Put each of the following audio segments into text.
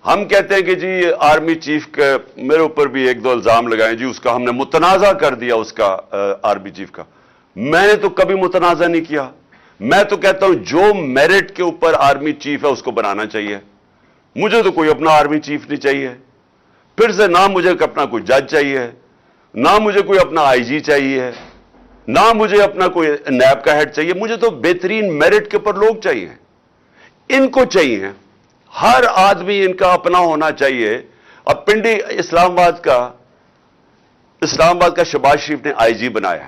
ہم کہتے ہیں کہ جی آرمی چیف کے میرے اوپر بھی ایک دو الزام لگائیں جی، اس کا ہم نے متنازع کر دیا، اس کا آرمی چیف کا۔ میں نے تو کبھی متنازع نہیں کیا۔ میں تو کہتا ہوں جو میرٹ کے اوپر آرمی چیف ہے اس کو بنانا چاہیے۔ مجھے تو کوئی اپنا آرمی چیف نہیں چاہیے، پھر سے نہ مجھے اپنا کوئی جج چاہیے، نہ مجھے کوئی اپنا آئی جی چاہیے، نہ مجھے اپنا کوئی نیب کا ہیڈ چاہیے۔ مجھے تو بہترین میرٹ کے اوپر لوگ چاہیے، ان کو چاہیے۔ ہر آدمی ان کا اپنا ہونا چاہیے۔ اب پنڈی اسلام آباد کا شہباز شریف نے آئی جی بنایا،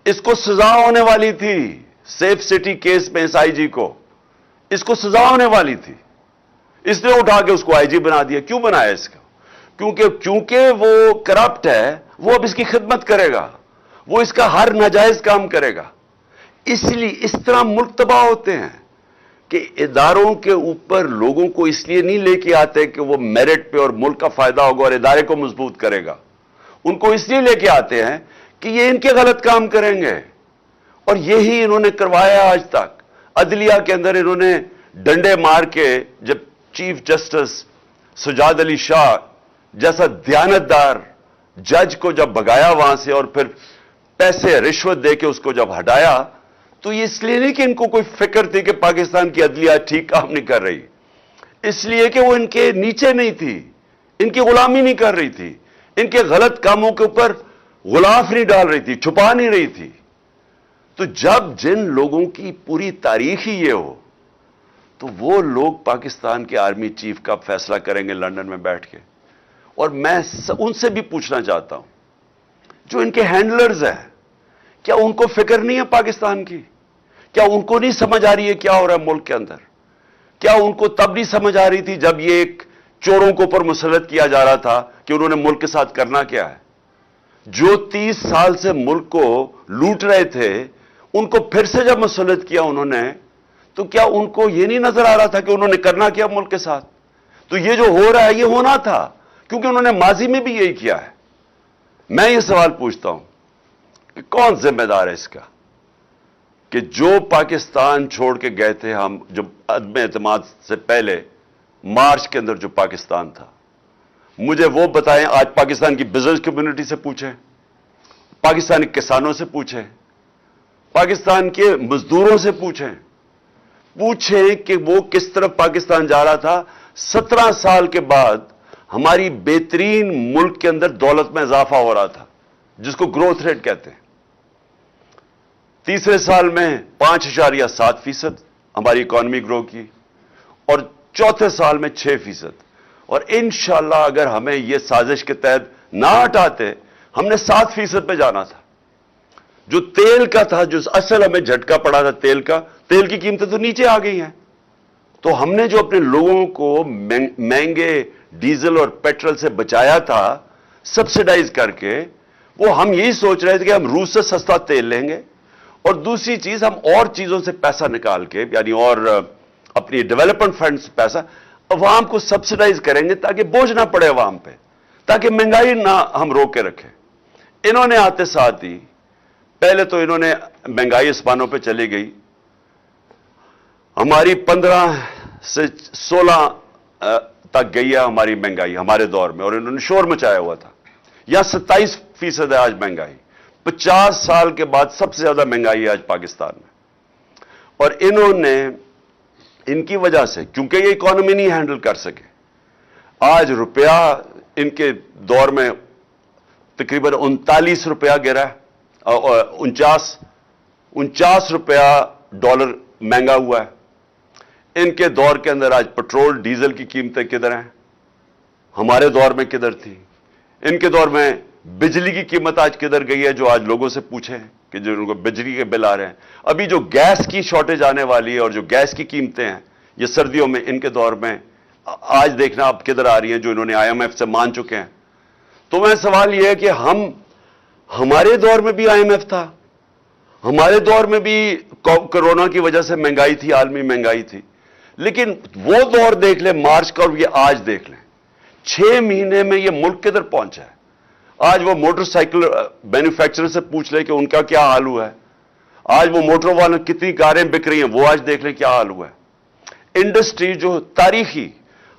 اس کو سزا ہونے والی تھی سیف سٹی کیس میں، اس آئی جی کو اس کو سزا ہونے والی تھی، اس نے اٹھا کے اس کو آئی جی بنا دیا۔ کیوں بنایا اس کو؟ کیونکہ وہ کرپٹ ہے، وہ اب اس کی خدمت کرے گا، وہ اس کا ہر ناجائز کام کرے گا۔ اس لیے اس طرح ملک تباہ ہوتے ہیں کہ اداروں کے اوپر لوگوں کو اس لیے نہیں لے کے آتے کہ وہ میرٹ پہ اور ملک کا فائدہ ہوگا اور ادارے کو مضبوط کرے گا، ان کو اس لیے لے کے آتے ہیں کہ یہ ان کے غلط کام کریں گے، اور یہی انہوں نے کروایا آج تک۔ عدلیہ کے اندر انہوں نے ڈنڈے مار کے جب چیف جسٹس سجاد علی شاہ جیسا دیانتدار جج کو جب بھگایا وہاں سے، اور پھر پیسے رشوت دے کے اس کو جب ہٹایا، تو یہ اس لیے نہیں کہ ان کو کوئی فکر تھی کہ پاکستان کی عدلیہ ٹھیک کام نہیں کر رہی، اس لیے کہ وہ ان کے نیچے نہیں تھی، ان کی غلامی نہیں کر رہی تھی، ان کے غلط کاموں کے اوپر غلاف نہیں ڈال رہی تھی، چھپا نہیں رہی تھی۔ تو جب جن لوگوں کی پوری تاریخ ہی یہ ہو، تو وہ لوگ پاکستان کے آرمی چیف کا فیصلہ کریں گے لندن میں بیٹھ کے۔ اور میں ان سے بھی پوچھنا چاہتا ہوں، جو ان کے ہینڈلرز ہیں، کیا ان کو فکر نہیں ہے پاکستان کی؟ کیا ان کو نہیں سمجھ آ رہی ہے کیا ہو رہا ہے ملک کے اندر؟ کیا ان کو تب نہیں سمجھ آ رہی تھی جب یہ ایک چوروں کو اوپر مسلط کیا جا رہا تھا کہ انہوں نے ملک کے ساتھ کرنا کیا ہے؟ جو 30 سال سے ملک کو لوٹ رہے تھے، ان کو پھر سے جب مسلط کیا انہوں نے، تو کیا ان کو یہ نہیں نظر آ رہا تھا کہ انہوں نے کرنا کیا ملک کے ساتھ؟ تو یہ جو ہو رہا ہے یہ ہونا تھا، کیونکہ انہوں نے ماضی میں بھی یہی کیا ہے۔ میں یہ سوال پوچھتا ہوں کہ کون ذمہ دار ہے اس کا کہ جو پاکستان چھوڑ کے گئے تھے ہم، جو عدم اعتماد سے پہلے مارچ کے اندر جو پاکستان تھا، مجھے وہ بتائیں۔ آج پاکستان کی بزنس کمیونٹی سے پوچھیں، پاکستانی کسانوں سے پوچھیں، پاکستان کے مزدوروں سے پوچھیں کہ وہ کس طرف پاکستان جا رہا تھا۔ 17 سال کے بعد ہماری بہترین ملک کے اندر دولت میں اضافہ ہو رہا تھا، جس کو گروتھ ریٹ کہتے ہیں۔ تیسرے سال میں 5.7% ہماری اکانومی گرو کی، اور چوتھے سال میں 6%۔ اور انشاءاللہ اگر ہمیں یہ سازش کے تحت نہ ہٹاتے، ہم نے 7% پہ جانا تھا۔ جو تیل کا تھا، جو اصل ہمیں جھٹکا پڑا تھا تیل کا، تیل کی قیمتیں تو نیچے آ گئی ہیں۔ تو ہم نے جو اپنے لوگوں کو مہنگے ڈیزل اور پیٹرول سے بچایا تھا سبسیڈائز کر کے، وہ ہم یہی سوچ رہے تھے کہ ہم روس سے سستا تیل لیں گے، اور دوسری چیز ہم اور چیزوں سے پیسہ نکال کے، یعنی اور اپنی ڈیولپمنٹ فنڈ سے پیسہ عوام کو سبسیڈائز کریں گے تاکہ بوجھ نہ پڑے عوام پہ، تاکہ مہنگائی نہ ہم روک کے رکھیں۔ انہوں نے آتے ساتھ ہی پہلے تو انہوں نے مہنگائی آسمانوں پہ چلی گئی، ہماری 15 سے 16 تک گئی ہے ہماری مہنگائی ہمارے دور میں، اور انہوں نے شور مچایا ہوا تھا۔ یا 27% ہے آج مہنگائی، 50 سال کے بعد سب سے زیادہ مہنگائی ہے آج پاکستان میں۔ اور انہوں نے ان کی وجہ سے، کیونکہ یہ اکانومی نہیں ہینڈل کر سکے، آج روپیہ ان کے دور میں تقریباً 39 روپیہ گرا ہے، 49 روپیہ ڈالر مہنگا ہوا ہے۔ ان کے دور کے اندر آج پٹرول ڈیزل کی قیمتیں کدھر ہیں؟ ہمارے دور میں کدھر تھی؟ ان کے دور میں بجلی کی قیمت آج کدھر گئی ہے؟ جو آج لوگوں سے پوچھیں کہ جو ان کو بجلی کے بل آ رہے ہیں، ابھی جو گیس کی شارٹیج آنے والی ہے اور جو گیس کی قیمتیں ہیں یہ سردیوں میں، ان کے دور میں آج دیکھنا اب کدھر آ رہی ہیں، جو انہوں نے IMF سے مان چکے ہیں۔ تو میں سوال یہ ہے کہ ہمارے دور میں بھی IMF تھا، ہمارے دور میں بھی کورونا کی وجہ سے مہنگائی تھی، عالمی مہنگائی تھی، لیکن وہ دور دیکھ لیں مارچ کا اور یہ آج دیکھ لیں، 6 مہینے میں یہ ملک کدھر پہنچا ہے۔ آج وہ موٹر سائیکل مینوفیکچرر سے پوچھ لیں کہ ان کا کیا حال ہوا ہے، آج وہ موٹر والوں کتنی کاریں بک رہی ہیں وہ آج دیکھ لیں کیا حال ہوا ہے۔ انڈسٹری جو تاریخی